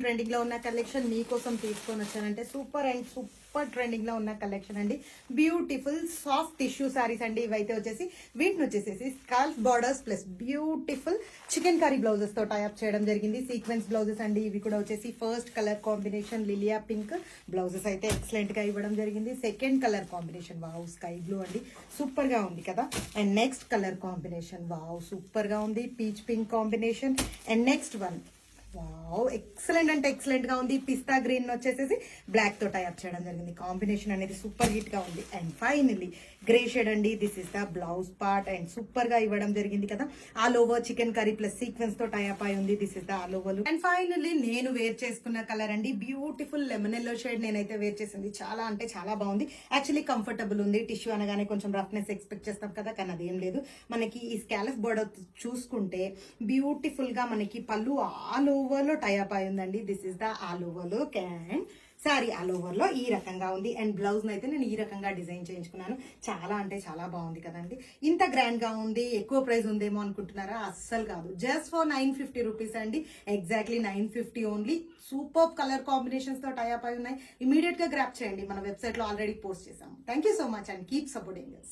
Trending లో ఉన్న collection మీకోసం తీసుకొని వచ్చానంటే సూపర్ అండ్ సూపర్ ట్రెండింగ్ లో ఉన్న కలెక్షన్ అండి. బ్యూటిఫుల్ సాఫ్ట్ టిష్యూ సారీస్ అండి. ఇవైతే వచ్చేసి వీటిని వచ్చేసేసి scallop borders plus beautiful chikankari blouses తో టైప్ చేయడం జరిగింది. సీక్వెన్స్ బ్లౌజెస్ అండి. ఇవి కూడా వచ్చేసి ఫస్ట్ కలర్ కాంబినేషన్ లిలియా పింక్ బ్లౌజెస్ అయితే ఎక్సలెంట్ గా ఇవ్వడం జరిగింది. Second colour combination wow sky blue అండి, సూపర్ గా ఉంది కదా. And next colour combination wow super గా ఉంది, peach pink combination. And next one wow excellent అంటే ఎక్సలెంట్ గా ఉంది, పిస్తా గ్రీన్ వచ్చేసేసి బ్లాక్ తో టైప్ చేయడం జరిగింది. కాంబినేషన్ అనేది సూపర్ హిట్ గా ఉంది. అండ్ ఫైనలీ గ్రే షేడ్ అండి. This is the blouse part and super గా ఇవ్వడం జరిగింది కదా. All over chicken curry plus sequence తో టైప్ అయి ఉంది. This is the all over. And finally నేను వేర్ చేసుకున్న కలర్ అండి బ్యూటిఫుల్ లెమన్ ఎల్లో షేడ్ నేనైతే వేర్ చేసింది. చాలా అంటే చాలా బాగుంది. యాక్చువల్లీ కంఫర్టబుల్ ఉంది. టిష్యూ అనగానే కొంచెం రఫ్నెస్ ఎక్స్పెక్ట్ చేస్తాం కదా, కానీ అదేం లేదు. మనకి ఈ స్కాలఫ్ బోర్డర్ చూసుకుంటే బ్యూటిఫుల్ గా మనకి పళ్ళు ఆల్ ఓవర్ లో టైప్ అయి ఉందండి. This is the all over look. And sorry all over లో ఈ రకంగా ఉంది. అండ్ బ్లౌజ్ అయితే నేను ఈ రకంగా డిజైన్ చేయించుకున్నాను. చాలా అంటే చాలా బాగుంది కదండి. ఇంత గ్రాండ్ గా ఉంది, ఎక్కువ ప్రైస్ ఉందేమో అనుకుంటున్నారా? అస్సలు కాదు. జస్ట్ ఫర్ 950 రూపీస్ అండి. Exactly 950 only. Super colour combinations తో టైప్ అయి ఉన్నాయి. ఇమీడియట్ గా గ్రాప్ చేయండి. మన వెబ్సైట్ లో ఆల్రెడీ పోస్ట్ చేసాము. Thank you so much and keep supporting us.